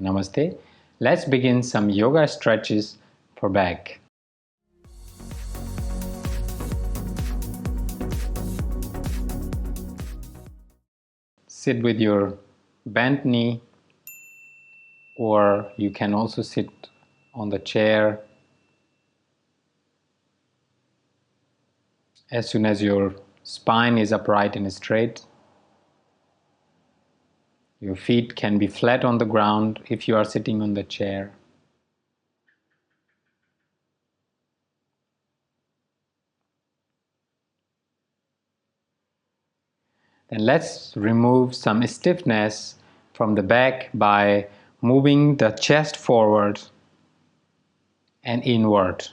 Namaste. Let's begin some yoga stretches for back. Sit with your bent knee, or you can also sit on the chair. As soon as your spine is upright and straight, your feet can be flat on the ground if you are sitting on the chair. Then let's remove some stiffness from the back by moving the chest forward and inward.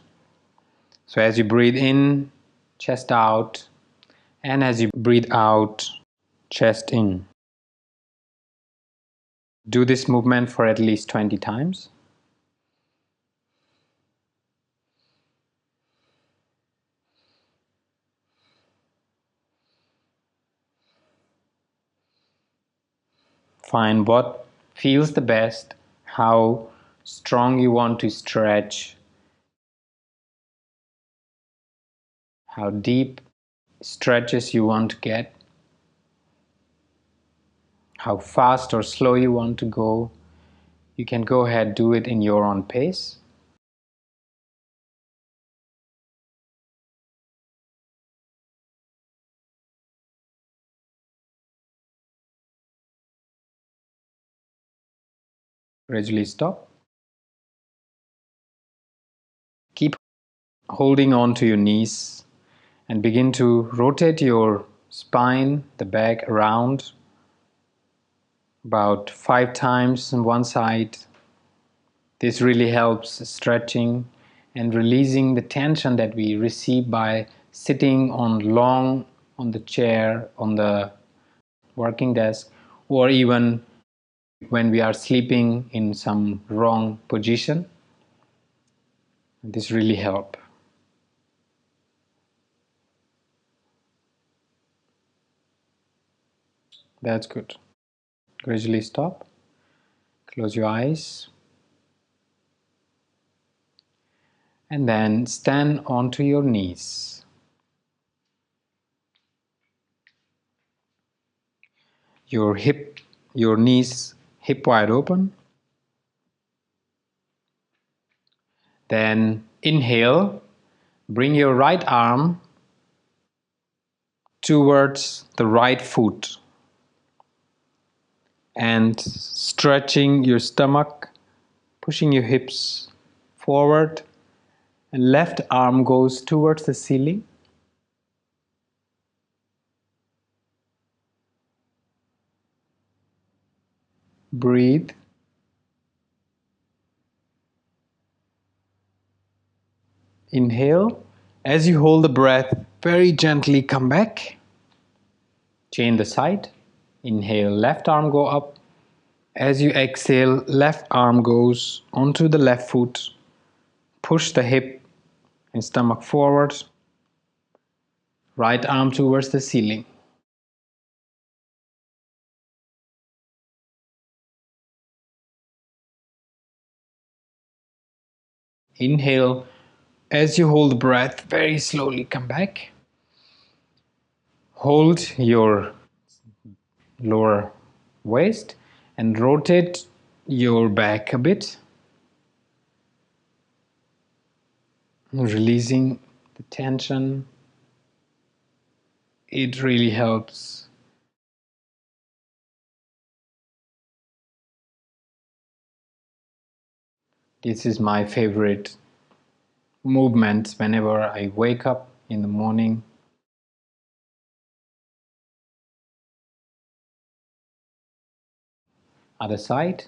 So as you breathe in, chest out, and as you breathe out, chest in. Do this movement for at least 20 times. Find what feels the best, how strong you want to stretch, how deep stretches you want to get, how fast or slow you want to go. You can go ahead, do it in your own pace. Gradually stop. Keep holding on to your knees and begin to rotate your spine, the back around about 5 times on one side. This really helps stretching and releasing the tension that we receive by sitting on long on the chair, on the working desk, or even when we are sleeping in some wrong position. This really helps. That's good. Gradually stop. Close your eyes. And then stand onto your knees. Your knees hip wide open. Then inhale, bring your right arm towards the right foot and stretching your stomach, pushing your hips forward, and left arm goes towards the ceiling. Breathe. Inhale. As you hold the breath, very gently come back. Change the side. Inhale, left arm go up. As you exhale, left arm goes onto the left foot. Push the hip and stomach forward. Right arm towards the ceiling. Inhale. As you hold the breath, very slowly come back. Hold your lower waist and rotate your back a bit, releasing the tension. It really helps. This is my favorite movement whenever I wake up in the morning. Other side.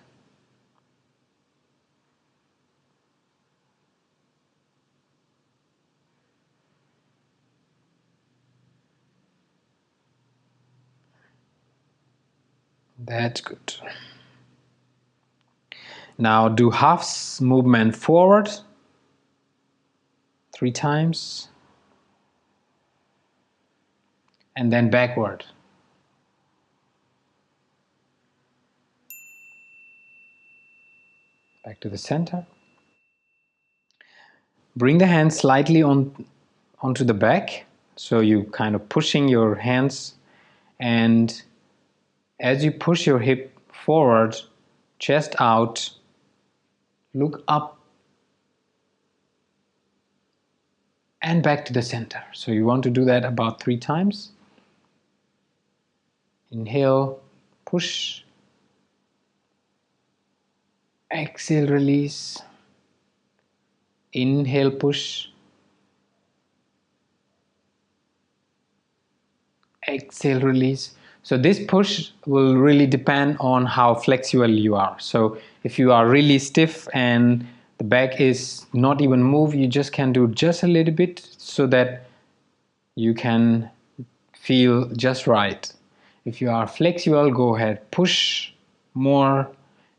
That's good. Now do half movement forward 3 times and then backward. Back to the center. Bring the hands slightly onto the back, so you kind of pushing your hands, and as you push your hip forward, chest out, look up and back to the center. So you want to do that about 3 times. Inhale, push. Exhale, release. Inhale, push. Exhale, release. So this push will really depend on how flexible you are. So if you are really stiff and the back is not even moved, you just can do just a little bit so that you can feel just right. If you are flexible, go ahead, push more.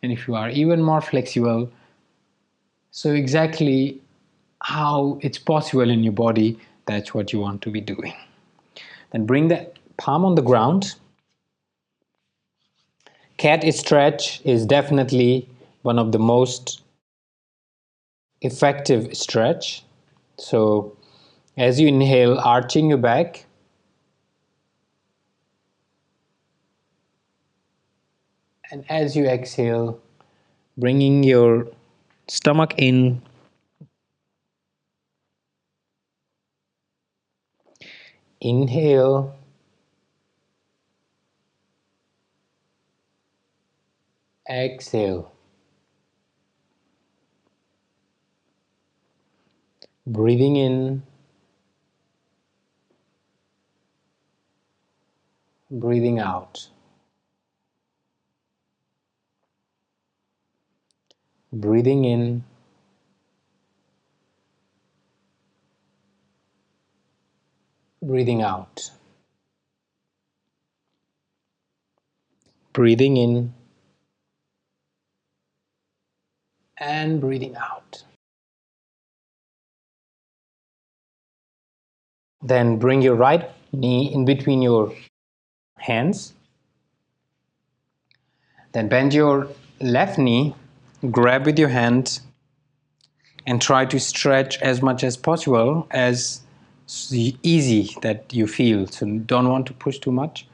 And if you are even more flexible, so exactly how it's possible in your body, that's what you want to be doing. Then bring the palm on the ground. Cat stretch is definitely one of the most effective stretch. So as you inhale, arching your back, and as you exhale, bringing your stomach in. Inhale, exhale. Breathing in, breathing out. Breathing in, breathing out. Breathing in and breathing out. Then bring your right knee in between your hands. Then bend your left knee, grab with your hand, and try to stretch as much as possible, as easy that you feel. So don't want to push too much,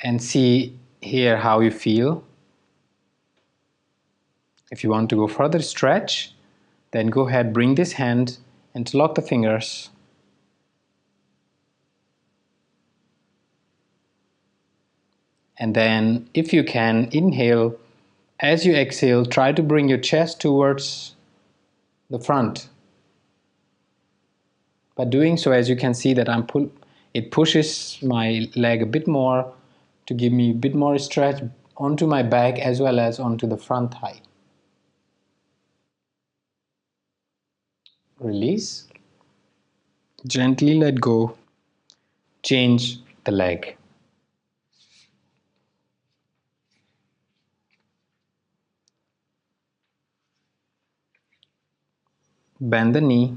and see here how you feel. If you want to go further stretch, then go ahead, bring this hand, interlock the fingers. And then if you can, inhale. As you exhale, try to bring your chest towards the front. By doing so, as you can see that it pushes my leg a bit more to give me a bit more stretch onto my back as well as onto the front thigh. Release. Gently let go. Change the leg. Bend the knee.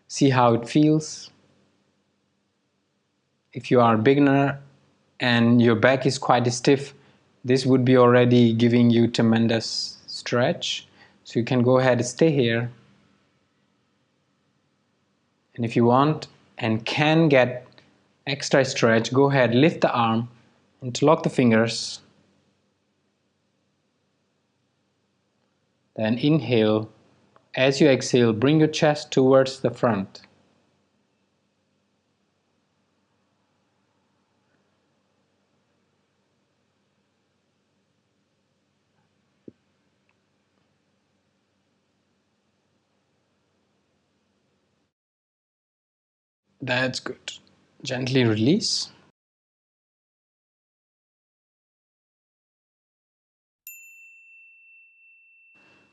See how it feels. If you are a beginner and your back is quite stiff, this would be already giving you tremendous stretch. So you can go ahead and stay here. And if you want and can get extra stretch, go ahead, lift the arm, interlock the fingers. Then inhale. As you exhale, bring your chest towards the front. That's good. Gently release.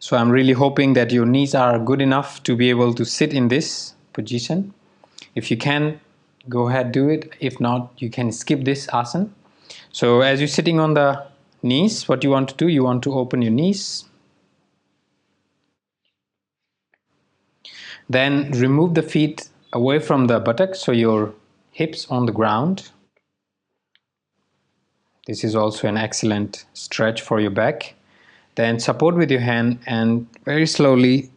So I'm really hoping that your knees are good enough to be able to sit in this position. If you can, go ahead, do it. If not, you can skip this asana. So as you're sitting on the knees, what you want to do, you want to open your knees. Then remove the feet away from the buttocks, so your hips on the ground. This is also an excellent stretch for your back. Then support with your hand and very slowly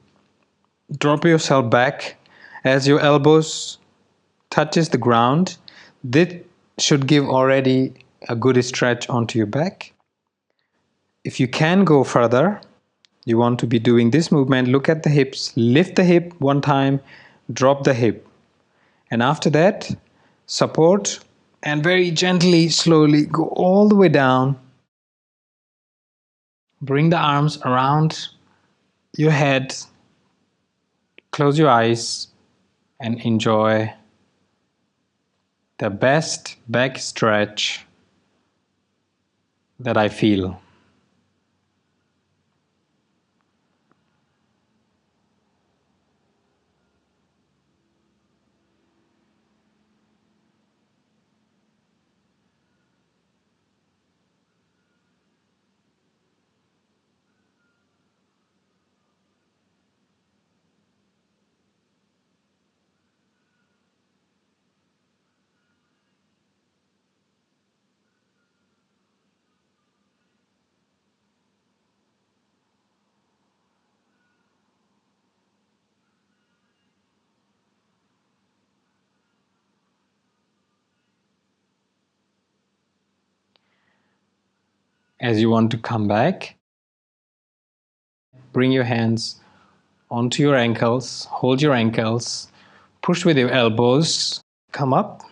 drop yourself back as your elbows touches the ground. This should give already a good stretch onto your back. If you can go further, you want to be doing this movement. Look at the hips, lift the hip one time, drop the hip. And after that, support and very gently, slowly go all the way down. Bring the arms around your head, close your eyes and enjoy the best back stretch that I feel. As you want to come back, bring your hands onto your ankles, hold your ankles, push with your elbows, come up.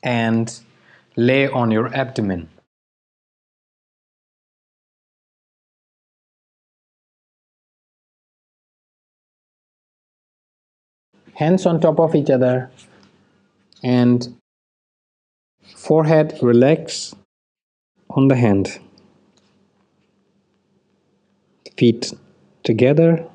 And lay on your abdomen. Hands on top of each other and forehead relax on the hand. Feet together.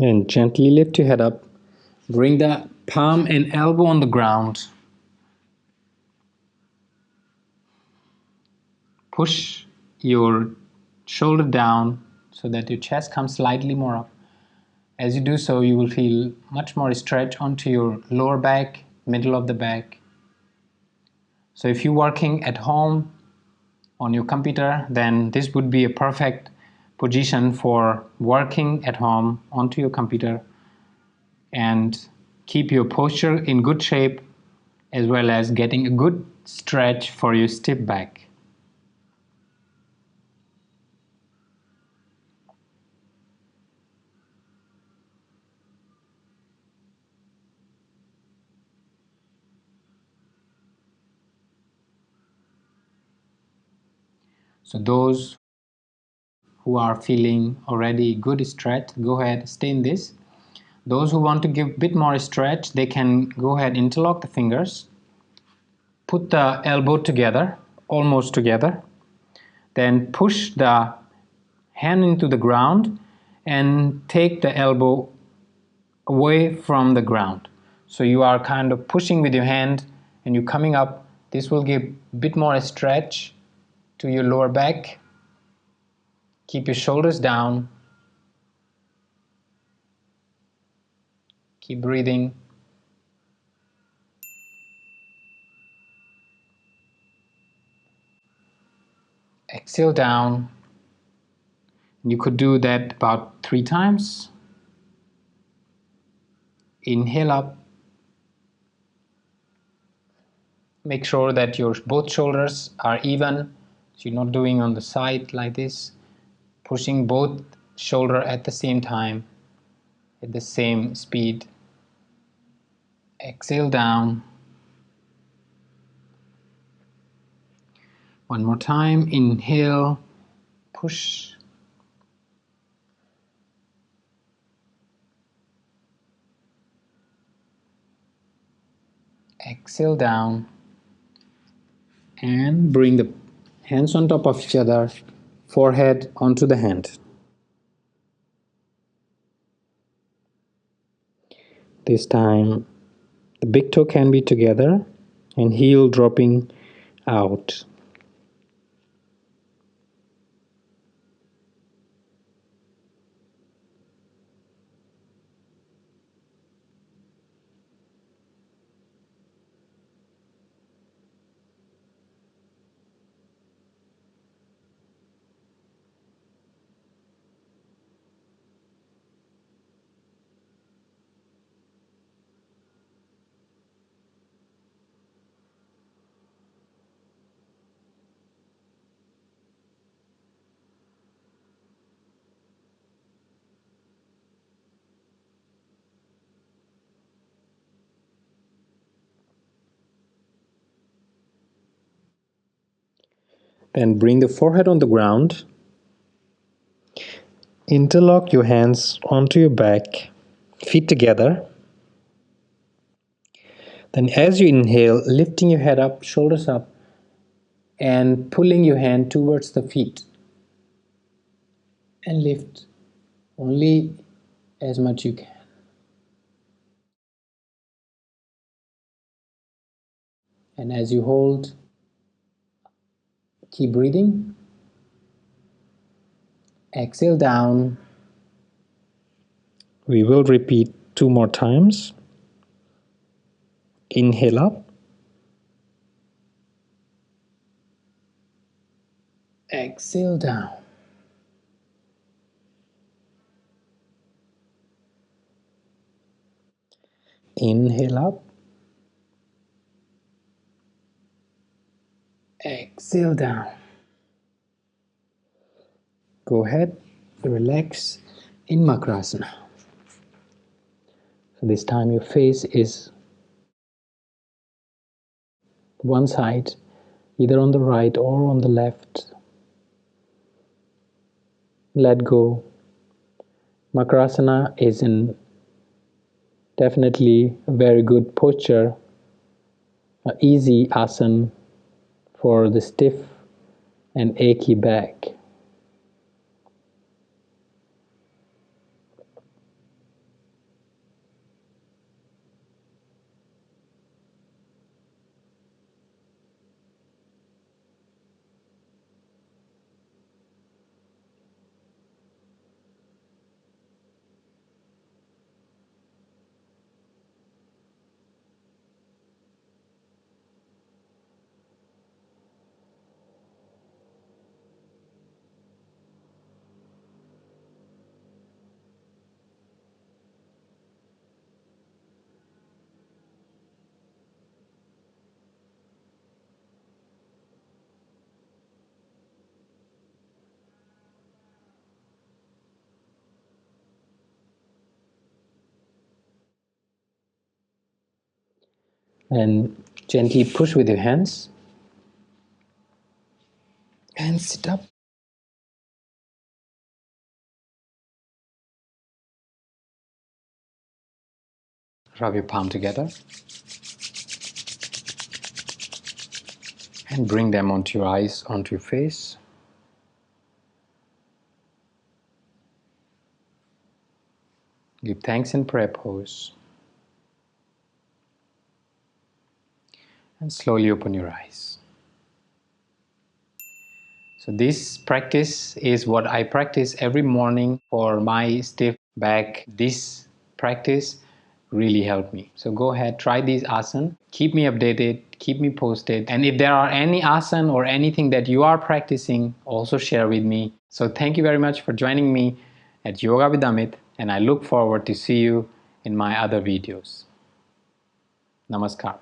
And gently lift your head up. Bring the palm and elbow on the ground. Push your shoulder down so that your chest comes slightly more up. As you do so, you will feel much more stretch onto your lower back, middle of the back. So if you're working at home on your computer, then this would be a perfect position for working at home onto your computer and keep your posture in good shape as well as getting a good stretch for your stiff back. So those who are feeling already good stretch, go ahead, stay in this. Those who want to give a bit more stretch, they can go ahead, interlock the fingers, put the elbow together, almost together, then push the hand into the ground and take the elbow away from the ground. So you are kind of pushing with your hand and you're coming up. This will give a bit more stretch to your lower back. Keep your shoulders down. Keep breathing. Exhale down. You could do that about 3 times. Inhale up. Make sure that your both shoulders are even. So you're not doing on the side like this. Pushing both shoulder at the same time, at the same speed. Exhale down. One more time. Inhale. Push. Exhale down and bring the hands on top of each other, forehead onto the hand. This time the big toe can be together and heel dropping out. Then bring the forehead on the ground. Interlock your hands onto your back, feet together. Then as you inhale, lifting your head up, shoulders up, and pulling your hand towards the feet. And lift only as much you can. And as you hold, keep breathing. Exhale down. We will repeat 2 more times. Inhale up. Exhale down. Inhale up. Exhale down. Go ahead, relax in Makrasana. So this time your face is one side, either on the right or on the left. Let go. Makrasana is definitely a very good posture, an easy asana for the stiff and achy back. And gently push with your hands and sit up. Rub your palm together and bring them onto your eyes, onto your face. Give thanks in prayer pose. And slowly open your eyes. So this practice is what I practice every morning for my stiff back. This practice really helped me. So go ahead, try these asana. Keep me updated, keep me posted. And if there are any asana or anything that you are practicing, also share with me. So thank you very much for joining me at Yoga with Amit, and I look forward to see you in my other videos. Namaskar.